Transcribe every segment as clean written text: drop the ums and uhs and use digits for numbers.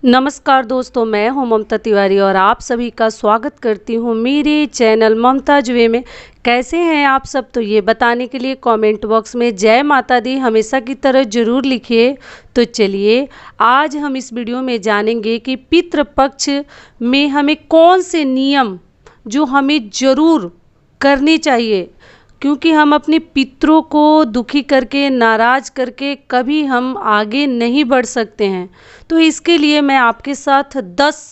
नमस्कार दोस्तों, मैं हूं ममता तिवारी और आप सभी का स्वागत करती हूं मेरे चैनल ममताज वे में। कैसे हैं आप सब? तो ये बताने के लिए कमेंट बॉक्स में जय माता दी हमेशा की तरह ज़रूर लिखिए। तो चलिए आज हम इस वीडियो में जानेंगे कि पितृपक्ष में हमें कौन से नियम जो हमें ज़रूर करने चाहिए, क्योंकि हम अपने पितरों को दुखी करके नाराज़ करके कभी हम आगे नहीं बढ़ सकते हैं। तो इसके लिए मैं आपके साथ 10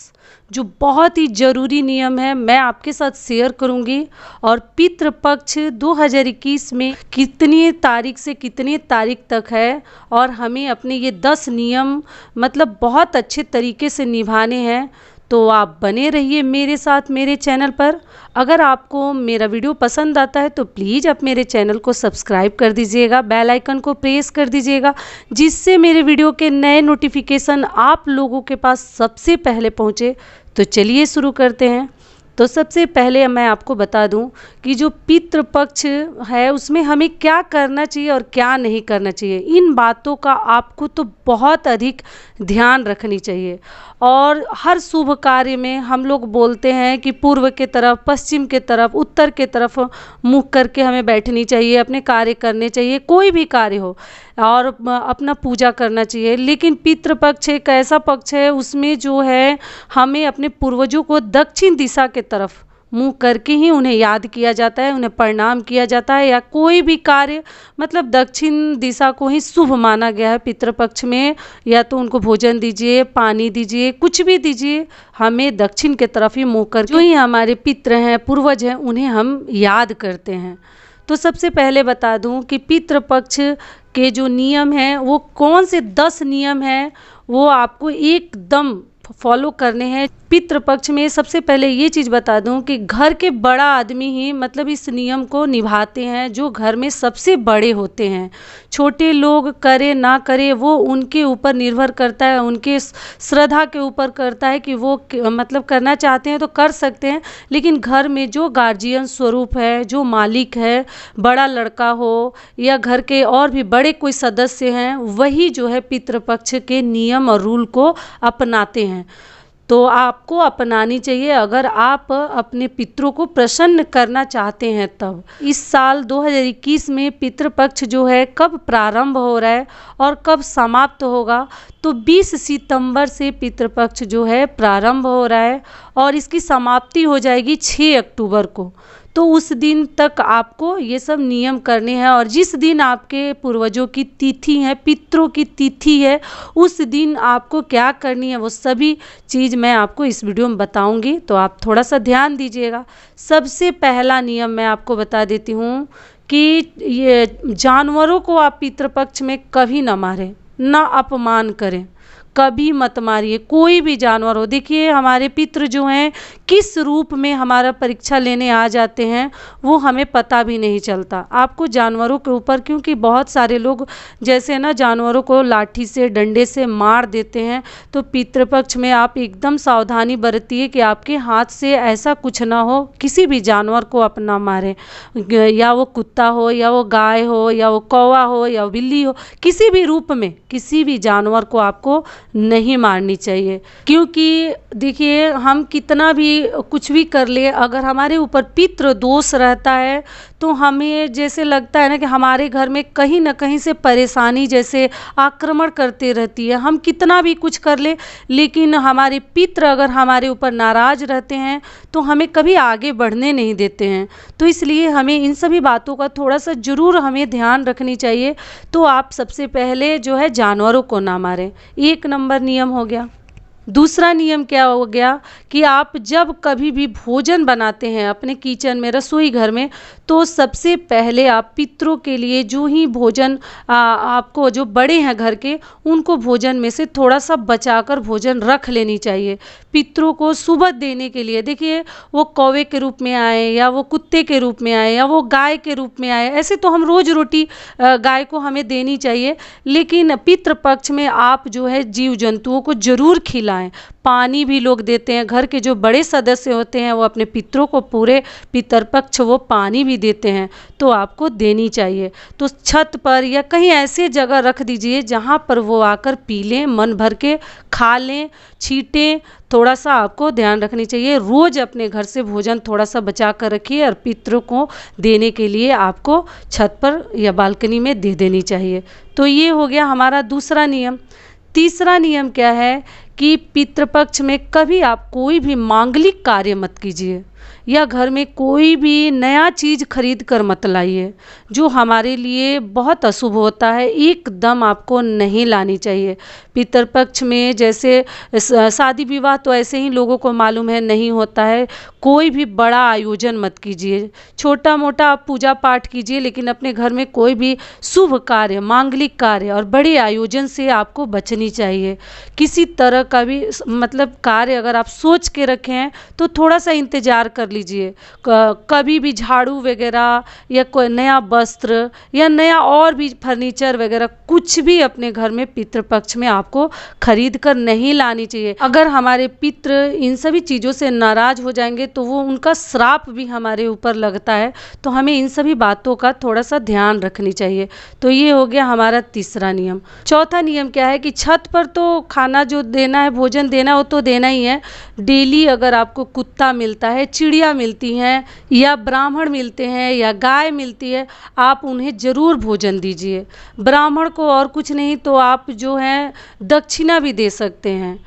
जो बहुत ही ज़रूरी नियम है मैं आपके साथ शेयर करूंगी। और पितृपक्ष 2021 में कितनी तारीख से कितनी तारीख तक है और हमें अपने ये 10 नियम मतलब बहुत अच्छे तरीके से निभाने हैं। तो आप बने रहिए मेरे साथ मेरे चैनल पर। अगर आपको मेरा वीडियो पसंद आता है तो प्लीज़ आप मेरे चैनल को सब्सक्राइब कर दीजिएगा, बेल आइकन को प्रेस कर दीजिएगा, जिससे मेरे वीडियो के नए नोटिफिकेशन आप लोगों के पास सबसे पहले पहुंचे। तो चलिए शुरू करते हैं। तो सबसे पहले मैं आपको बता दूं कि जो पितृपक्ष है उसमें हमें क्या करना चाहिए और क्या नहीं करना चाहिए। इन बातों का आपको तो बहुत अधिक ध्यान रखनी चाहिए। और हर शुभ कार्य में हम लोग बोलते हैं कि पूर्व के तरफ, पश्चिम के तरफ, उत्तर के तरफ मुख करके हमें बैठनी चाहिए, अपने कार्य करने चाहिए, कोई भी कार्य हो, और अपना पूजा करना चाहिए। लेकिन पितृपक्ष एक ऐसा पक्ष है उसमें जो है हमें अपने पूर्वजों को दक्षिण दिशा के तरफ मुंह करके ही उन्हें याद किया जाता है, उन्हें प्रणाम किया जाता है, या कोई भी कार्य मतलब दक्षिण दिशा को ही शुभ माना गया है पितृपक्ष में। या तो उनको भोजन दीजिए, पानी दीजिए, कुछ भी दीजिए, हमें दक्षिण के तरफ ही मुंह कर जो ही हमारे पितृ हैं, पूर्वज हैं, उन्हें हम याद करते हैं। तो सबसे पहले बता दूं कि पितृपक्ष के जो नियम हैं वो कौन से 10 नियम हैं वो आपको एकदम फॉलो करने हैं। पितृपक्ष में सबसे पहले ये चीज़ बता दूं कि घर के बड़ा आदमी ही मतलब इस नियम को निभाते हैं, जो घर में सबसे बड़े होते हैं। छोटे लोग करे ना करे वो उनके ऊपर निर्भर करता है, उनके श्रद्धा के ऊपर करता है कि वो मतलब करना चाहते हैं तो कर सकते हैं। लेकिन घर में जो गार्जियन स्वरूप है, जो मालिक है, बड़ा लड़का हो या घर के और भी बड़े कोई सदस्य हैं, वही जो है पितृपक्ष के नियम और रूल को अपनाते हैं। तो आपको अपनानी चाहिए अगर आप अपने पितरों को प्रसन्न करना चाहते हैं। तब इस साल 2021 में पितृपक्ष जो है कब प्रारंभ हो रहा है और कब समाप्त होगा? तो 20 सितंबर से पितृपक्ष जो है प्रारंभ हो रहा है और इसकी समाप्ति हो जाएगी 6 अक्टूबर को। तो उस दिन तक आपको ये सब नियम करने हैं। और जिस दिन आपके पूर्वजों की तिथि है, पितरों की तिथि है, उस दिन आपको क्या करनी है वो सभी चीज़ मैं आपको इस वीडियो में बताऊंगी। तो आप थोड़ा सा ध्यान दीजिएगा। सबसे पहला नियम मैं आपको बता देती हूँ कि ये जानवरों को आप पितृपक्ष में कभी ना मारें, ना अपमान करें, कभी मत मारिए कोई भी जानवर हो। देखिए हमारे पितृ जो हैं किस रूप में हमारा परीक्षा लेने आ जाते हैं वो हमें पता भी नहीं चलता। आपको जानवरों के ऊपर, क्योंकि बहुत सारे लोग जैसे ना जानवरों को लाठी से, डंडे से मार देते हैं, तो पितृपक्ष में आप एकदम सावधानी बरतिए कि आपके हाथ से ऐसा कुछ ना हो, किसी भी जानवर को आप ना मारें, या वो कुत्ता हो, या वो गाय हो, या वो कौवा हो, या बिल्ली हो, किसी भी रूप में किसी भी जानवर को आपको नहीं मारनी चाहिए। क्योंकि देखिए हम कितना भी कुछ भी कर ले, अगर हमारे ऊपर पितृ दोष रहता है तो हमें जैसे लगता है ना कि हमारे घर में कहीं ना कहीं से परेशानी जैसे आक्रमण करते रहती है। हम कितना भी कुछ कर ले, लेकिन हमारे पितृ अगर हमारे ऊपर नाराज रहते हैं तो हमें कभी आगे बढ़ने नहीं देते हैं। तो इसलिए हमें इन सभी बातों का थोड़ा सा जरूर हमें ध्यान रखनी चाहिए। तो आप सबसे पहले जो है जानवरों को ना मारें, 1 नंबर नियम हो गया। दूसरा नियम क्या हो गया कि आप जब कभी भी भोजन बनाते हैं अपने किचन में, रसोई घर में, तो सबसे पहले आप पितरों के लिए जो ही भोजन आपको जो बड़े हैं घर के, उनको भोजन में से थोड़ा सा बचाकर भोजन रख लेनी चाहिए पितरों को सुबह देने के लिए। देखिए वो कौवे के रूप में आए, या वो कुत्ते के रूप में आए, या वो गाय के रूप में आए, ऐसे तो हम रोज रोटी गाय को हमें देनी चाहिए। लेकिन पितृपक्ष में आप जो है जीव जंतुओं को जरूर खिलाएं। खिलाएं। पानी भी लोग देते हैं, घर के जो बड़े सदस्य होते हैं वो अपने पितरों को पूरे पितरपक्ष वो पानी भी देते हैं, तो आपको देनी चाहिए। तो छत पर या कहीं ऐसे जगह रख दीजिए जहाँ पर वो आकर पी लें, मन भर के खा लें, छींटें। थोड़ा सा आपको ध्यान रखनी चाहिए, रोज़ अपने घर से भोजन थोड़ा सा बचा कर रखिए और पितरों को देने के लिए आपको छत पर या बालकनी में दे देनी चाहिए। तो ये हो गया हमारा दूसरा नियम। तीसरा नियम क्या है कि पितृपक्ष में कभी आप कोई भी मांगलिक कार्य मत कीजिए या घर में कोई भी नया चीज़ खरीद कर मत लाइए, जो हमारे लिए बहुत अशुभ होता है, एकदम आपको नहीं लानी चाहिए। पितृपक्ष में जैसे शादी विवाह तो ऐसे ही लोगों को मालूम है नहीं होता है, कोई भी बड़ा आयोजन मत कीजिए, छोटा मोटा आप पूजा पाठ कीजिए, लेकिन अपने घर में कोई भी शुभ कार्य, मांगलिक कार्य और बड़े आयोजन से आपको बचनी चाहिए। किसी तरह का भी मतलब कार्य अगर आप सोच के रखे हैं तो थोड़ा सा इंतजार कर लीजिए। कभी भी झाड़ू वगैरह या कोई नया वस्त्र या नया और भी फर्नीचर वगैरह कुछ भी अपने घर में पितृपक्ष में आपको खरीद कर नहीं लानी चाहिए। अगर हमारे पितृ इन सभी चीज़ों से नाराज हो जाएंगे तो वो उनका श्राप भी हमारे ऊपर लगता है, तो हमें इन सभी बातों का थोड़ा सा ध्यान रखनी चाहिए। तो ये हो गया हमारा तीसरा नियम। चौथा नियम क्या है कि छत पर तो खाना जो देना है, भोजन देना है, वो तो देना ही है। डेली अगर आपको कुत्ता मिलता है, चिड़िया मिलती हैं या ब्राह्मण मिलते हैं या गाय मिलती है, आप उन्हें ज़रूर भोजन दीजिए। ब्राह्मण को और कुछ नहीं तो आप जो है दक्षिणा भी दे सकते हैं,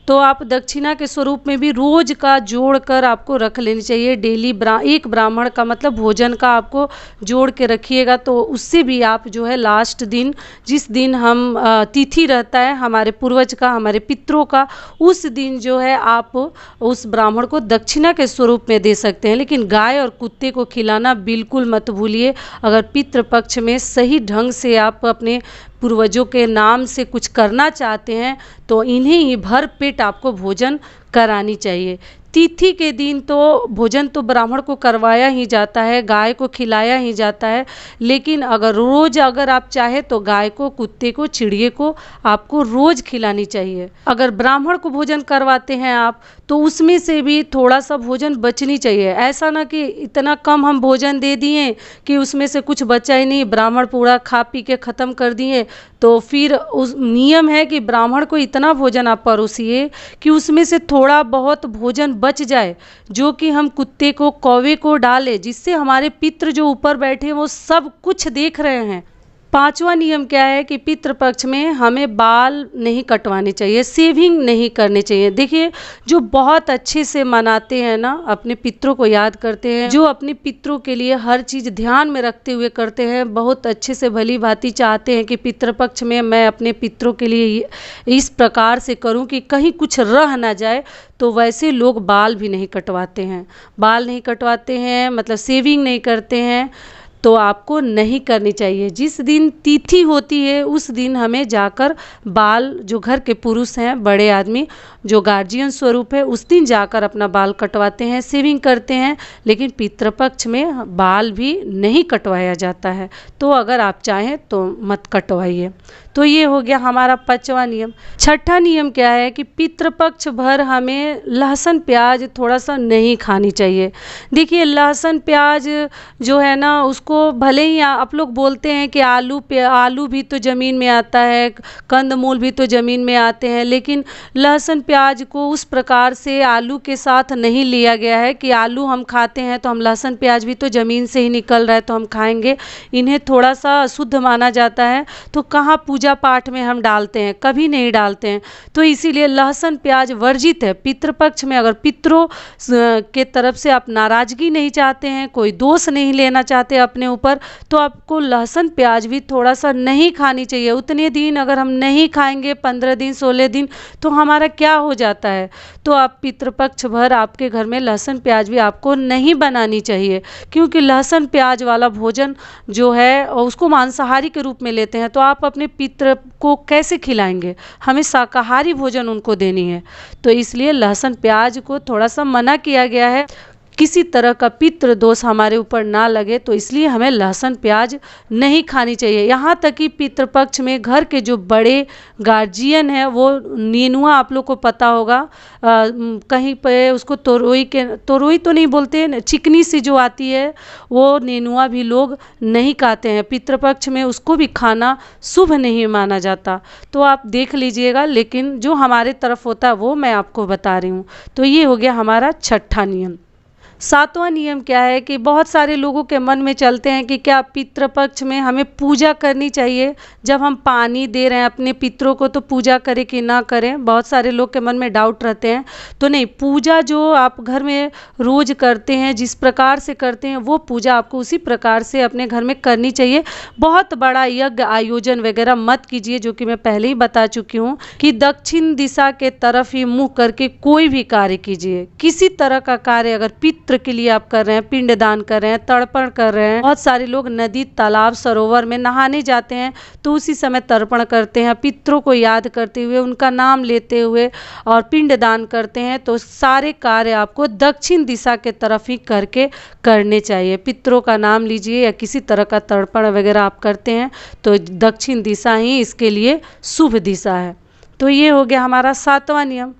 तो आप दक्षिणा के स्वरूप में भी रोज का जोड़ कर आपको रख लेनी चाहिए। डेली एक ब्राह्मण का मतलब भोजन का आपको जोड़ के रखिएगा, तो उससे भी आप जो है लास्ट दिन, जिस दिन हम तिथि रहता है हमारे पूर्वज का, हमारे पितरों का, उस दिन जो है आप उस ब्राह्मण को दक्षिणा के स्वरूप में दे सकते हैं। लेकिन गाय और कुत्ते को खिलाना बिल्कुल मत भूलिए। अगर पितृपक्ष में सही ढंग से आप अपने पूर्वजों के नाम से कुछ करना चाहते हैं तो इन्हें ही भर पेट आपको भोजन करानी चाहिए। तिथि के दिन तो भोजन तो ब्राह्मण को करवाया ही जाता है, गाय को खिलाया ही जाता है, लेकिन अगर रोज अगर आप चाहे तो गाय को, कुत्ते को, चिड़िए को आपको रोज खिलानी चाहिए। अगर ब्राह्मण को भोजन करवाते हैं आप तो उसमें से भी थोड़ा सा भोजन बचनी चाहिए। ऐसा ना कि इतना कम हम भोजन दे दिए कि उसमें से कुछ बचा ही नहीं, ब्राह्मण पूरा खा पी के ख़त्म कर दिए। तो फिर उस नियम है कि ब्राह्मण को इतना भोजन आप परोसिए कि उसमें से थोड़ा बहुत भोजन बच जाए, जो कि हम कुत्ते को, कौवे को डालें, जिससे हमारे पितृ जो ऊपर बैठे हैं वो सब कुछ देख रहे हैं। पांचवा नियम क्या है कि पितृपक्ष में हमें बाल नहीं कटवाने चाहिए, सेविंग नहीं करनी चाहिए। देखिए, जो बहुत अच्छे से मनाते हैं ना, अपने पितरों को याद करते हैं, जो अपने पितरों के लिए हर चीज़ ध्यान में रखते हुए करते हैं, बहुत अच्छे से भली भांति चाहते हैं कि पितृपक्ष में मैं अपने पितरों के लिए इस प्रकार से करूं कि कहीं कुछ रह ना जाए, तो वैसे लोग बाल भी नहीं कटवाते हैं। बाल नहीं कटवाते हैं मतलब सेविंग नहीं करते हैं, तो आपको नहीं करनी चाहिए। जिस दिन तिथि होती है उस दिन हमें जाकर बाल, जो घर के पुरुष हैं, बड़े आदमी जो गार्जियन स्वरूप है, उस दिन जाकर अपना बाल कटवाते हैं, शेविंग करते हैं। लेकिन पितृपक्ष में बाल भी नहीं कटवाया जाता है, तो अगर आप चाहें तो मत कटवाइए। तो ये हो गया हमारा पांचवा नियम। छठा नियम क्या है कि पितृपक्ष भर हमें लहसुन प्याज थोड़ा सा नहीं खानी चाहिए। देखिए, लहसुन प्याज जो है ना, उसको भले ही आप लोग बोलते हैं कि आलू भी तो ज़मीन में आता है, कंदमूल भी तो ज़मीन में आते हैं, लेकिन लहसुन प्याज को उस प्रकार से आलू के साथ नहीं लिया गया है कि आलू हम खाते हैं तो हम लहसुन प्याज भी तो ज़मीन से ही निकल रहा है तो हम खाएंगे। इन्हें थोड़ा सा अशुद्ध माना जाता है, तो कहाँ पूजा पाठ में हम डालते हैं, कभी नहीं डालते हैं। तो इसीलिए लहसुन प्याज वर्जित है पितृपक्ष में। अगर पितरों के तरफ से आप नाराज़गी नहीं चाहते हैं, कोई दोष नहीं लेना चाहते अपने ऊपर, तो आपको लहसुन प्याज भी थोड़ा सा नहीं खानी चाहिए। उतने दिन अगर हम नहीं खाएंगे, 15 दिन 16 दिन, तो हमारा क्या हो जाता है। तो आप पितृपक्ष भर आपके घर में लहसुन प्याज भी आपको नहीं बनानी चाहिए, क्योंकि लहसुन प्याज वाला भोजन जो है उसको मांसाहारी के रूप में लेते हैं, तो आप अपने पितृ को कैसे खिलाएंगे। हमें शाकाहारी भोजन उनको देनी है, तो इसलिए लहसुन प्याज को थोड़ा सा मना किया गया है। किसी तरह का पितृ दोष हमारे ऊपर ना लगे, तो इसलिए हमें लहसुन प्याज नहीं खानी चाहिए। यहाँ तक कि पितृपक्ष में घर के जो बड़े गार्जियन हैं, वो नेनुआ, आप लोग को पता होगा, कहीं पे उसको तोरई तो नहीं बोलते, चिकनी सी जो आती है, वो नेनुआ भी लोग नहीं खाते हैं। पितृपक्ष में उसको भी खाना शुभ नहीं माना जाता। तो आप देख लीजिएगा, लेकिन जो हमारे तरफ होता है वो मैं आपको बता रही हूँ। तो ये हो गया हमारा छठा नियम। सातवां नियम क्या है कि बहुत सारे लोगों के मन में चलते हैं कि क्या पितृपक्ष में हमें पूजा करनी चाहिए, जब हम पानी दे रहे हैं अपने पितरों को तो पूजा करें कि ना करें। बहुत सारे लोग के मन में डाउट रहते हैं। तो नहीं, पूजा जो आप घर में रोज करते हैं, जिस प्रकार से करते हैं, वो पूजा आपको उसी प्रकार से अपने घर में करनी चाहिए। बहुत बड़ा यज्ञ आयोजन वगैरह मत कीजिए, जो कि मैं पहले ही बता चुकी हूँ कि दक्षिण दिशा के तरफ ही मुँह करके कोई भी कार्य कीजिए। किसी तरह का कार्य अगर पितृ के लिए आप कर रहे हैं, पिंडदान कर रहे हैं, तर्पण कर रहे हैं, बहुत सारे लोग नदी, तालाब, सरोवर में नहाने जाते हैं तो उसी समय तर्पण करते हैं, पितरों को याद करते हुए, उनका नाम लेते हुए और पिंडदान करते हैं। तो सारे कार्य आपको दक्षिण दिशा के तरफ ही करके करने चाहिए। पितरों का नाम लीजिए या किसी तरह का तर्पण वगैरह आप करते हैं तो दक्षिण दिशा ही इसके लिए शुभ दिशा है। तो ये हो गया हमारा सातवां नियम।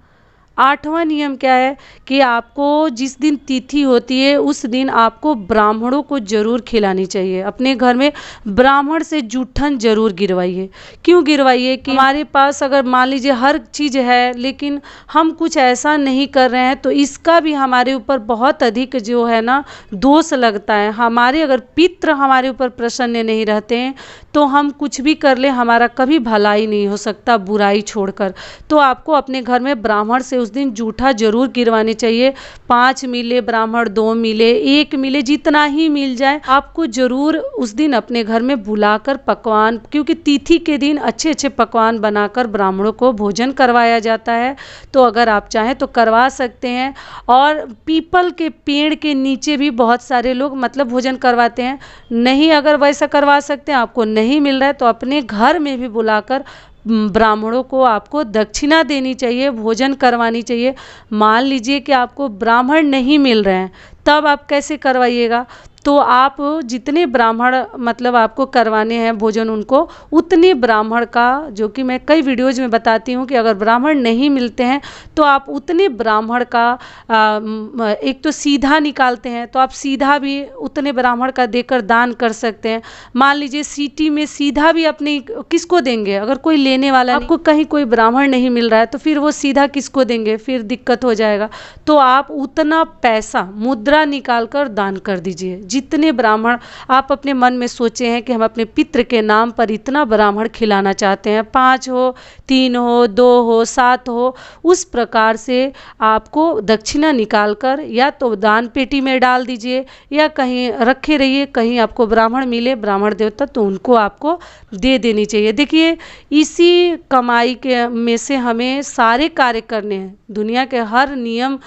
आठवां नियम क्या है कि आपको जिस दिन तिथि होती है उस दिन आपको ब्राह्मणों को जरूर खिलानी चाहिए। अपने घर में ब्राह्मण से जूठन जरूर गिरवाइए। क्यों गिरवाइए कि हमारे पास अगर मान लीजिए हर चीज़ है लेकिन हम कुछ ऐसा नहीं कर रहे हैं तो इसका भी हमारे ऊपर बहुत अधिक जो है ना दोष लगता है। हमारे अगर पितृ हमारे ऊपर प्रसन्न नहीं रहते हैं तो हम कुछ भी कर ले, हमारा कभी भलाई नहीं हो सकता बुराई छोड़कर। तो आपको अपने घर में ब्राह्मण से उस दिन जूठा जरूर गिरवानी चाहिए। 5 मिले ब्राह्मण, 2 मिले, 1 मिले, जितना ही मिल जाए आपको जरूर उस दिन अपने घर में बुलाकर पकवान, क्योंकि तिथि के दिन अच्छे अच्छे पकवान बनाकर ब्राह्मणों को भोजन करवाया जाता है। तो अगर आप चाहें तो करवा सकते हैं। और पीपल के पेड़ के नीचे भी बहुत सारे लोग मतलब भोजन करवाते हैं। नहीं अगर वैसा करवा सकते हैं, आपको नहीं मिल रहा है, तो अपने घर में भी बुलाकर ब्राह्मणों को आपको दक्षिणा देनी चाहिए, भोजन करवानी चाहिए। मान लीजिए कि आपको ब्राह्मण नहीं मिल रहे हैं, तब आप कैसे करवाइएगा? तो आप जितने ब्राह्मण मतलब आपको करवाने हैं भोजन, उनको उतने ब्राह्मण का, जो कि मैं कई वीडियोज़ में बताती हूँ कि अगर ब्राह्मण नहीं मिलते हैं तो आप उतने ब्राह्मण का एक तो सीधा निकालते हैं तो आप सीधा भी उतने ब्राह्मण का देकर दान कर सकते हैं। मान लीजिए सिटी में सीधा भी अपनी किसको देंगे? अगर कोई लेने वाला आपको कहीं कोई ब्राह्मण नहीं मिल रहा है तो फिर वो सीधा किसको देंगे? फिर दिक्कत हो जाएगा। तो आप उतना पैसा मुद्रा निकाल कर दान कर दीजिए। जितने ब्राह्मण आप अपने मन में सोचे हैं कि हम अपने पितृ के नाम पर इतना ब्राह्मण खिलाना चाहते हैं, 5 हो, 3 हो, 2 हो, 7 हो, उस प्रकार से आपको दक्षिणा निकालकर या तो दान पेटी में डाल दीजिए या कहीं रखे रहिए। कहीं आपको ब्राह्मण मिले, ब्राह्मण देवता, तो उनको आपको दे देनी चाहिए। देखिए, इसी कमाई के में से हमें सारे कार्य करने हैं। दुनिया के हर नियम,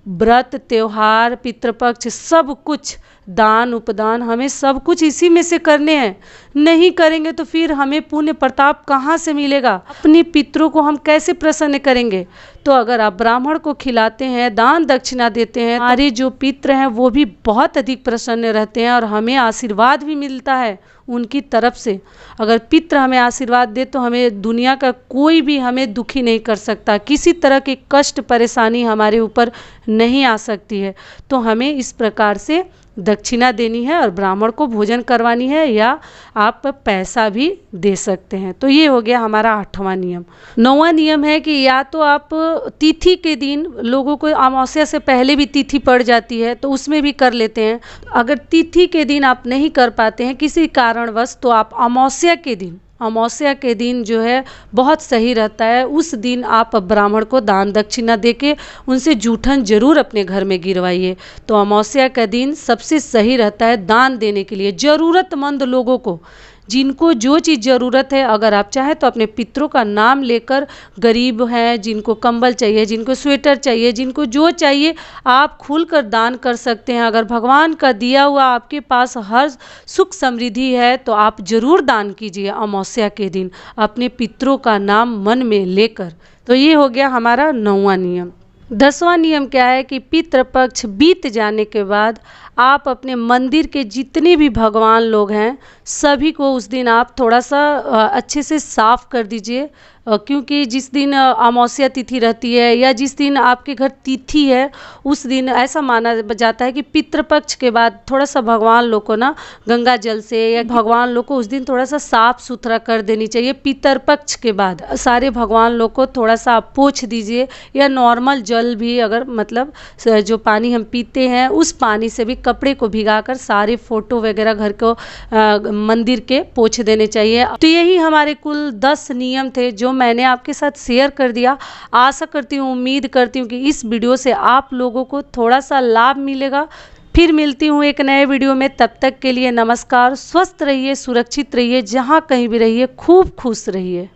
व्रत, त्योहार, पितृपक्ष, सब कुछ, दान उपदान, हमें सब कुछ इसी में से करने हैं। नहीं करेंगे तो फिर हमें पुण्य प्रताप कहाँ से मिलेगा? अपने पितरों को हम कैसे प्रसन्न करेंगे? तो अगर आप ब्राह्मण को खिलाते हैं, दान दक्षिणा देते हैं, हमारे जो पितृ हैं वो भी बहुत अधिक प्रसन्न रहते हैं और हमें आशीर्वाद भी मिलता है उनकी तरफ से। अगर पितृ हमें आशीर्वाद दे तो हमें दुनिया का कोई भी हमें दुखी नहीं कर सकता, किसी तरह की कष्ट परेशानी हमारे ऊपर नहीं आ सकती है। तो हमें इस प्रकार से दक्षिणा देनी है और ब्राह्मण को भोजन करवानी है, या आप पैसा भी दे सकते हैं। तो ये हो गया हमारा 8वां नियम। 9वां नियम है कि या तो आप तिथि के दिन, लोगों को अमावस्या से पहले भी तिथि पड़ जाती है तो उसमें भी कर लेते हैं। अगर तिथि के दिन आप नहीं कर पाते हैं किसी कारणवश, तो आप अमावस्या के दिन जो है बहुत सही रहता है। उस दिन आप ब्राह्मण को दान दक्षिणा देके उनसे जूठन जरूर अपने घर में गिरवाइए। तो अमावस्या का दिन सबसे सही रहता है दान देने के लिए। ज़रूरतमंद लोगों को, जिनको जो चीज़ ज़रूरत है, अगर आप चाहें तो अपने पितरों का नाम लेकर, गरीब हैं जिनको कंबल चाहिए, जिनको स्वेटर चाहिए, जिनको जो चाहिए, आप खुलकर दान कर सकते हैं। अगर भगवान का दिया हुआ आपके पास हर सुख समृद्धि है तो आप जरूर दान कीजिए अमावस्या के दिन अपने पितरों का नाम मन में लेकर। तो ये हो गया हमारा 9वां नियम। 10वां नियम क्या है कि पितृपक्ष बीत जाने के बाद आप अपने मंदिर के जितने भी भगवान लोग हैं सभी को उस दिन आप थोड़ा सा अच्छे से साफ कर दीजिए, क्योंकि जिस दिन अमावस्या तिथि रहती है या जिस दिन आपके घर तिथि है उस दिन ऐसा माना जाता है कि पितृपक्ष के बाद थोड़ा सा भगवान लोग को ना गंगा जल से या भगवान लोग को उस दिन थोड़ा सा साफ सुथरा कर देनी चाहिए। पितृपक्ष के बाद सारे भगवान लोग को थोड़ा सा आप पोंछ दीजिए, या नॉर्मल जल भी अगर मतलब जो पानी हम पीते हैं उस पानी से भी कपड़े को भिगाकर सारे फोटो वगैरह घर को मंदिर के पोंछ देने चाहिए। तो यही हमारे कुल 10 नियम थे जो मैंने आपके साथ शेयर कर दिया। आशा करती हूँ, उम्मीद करती हूँ कि इस वीडियो से आप लोगों को थोड़ा सा लाभ मिलेगा। फिर मिलती हूँ एक नए वीडियो में, तब तक के लिए नमस्कार। स्वस्थ रहिए, सुरक्षित रहिए, जहाँ कहीं भी रहिए खूब खुश रहिए।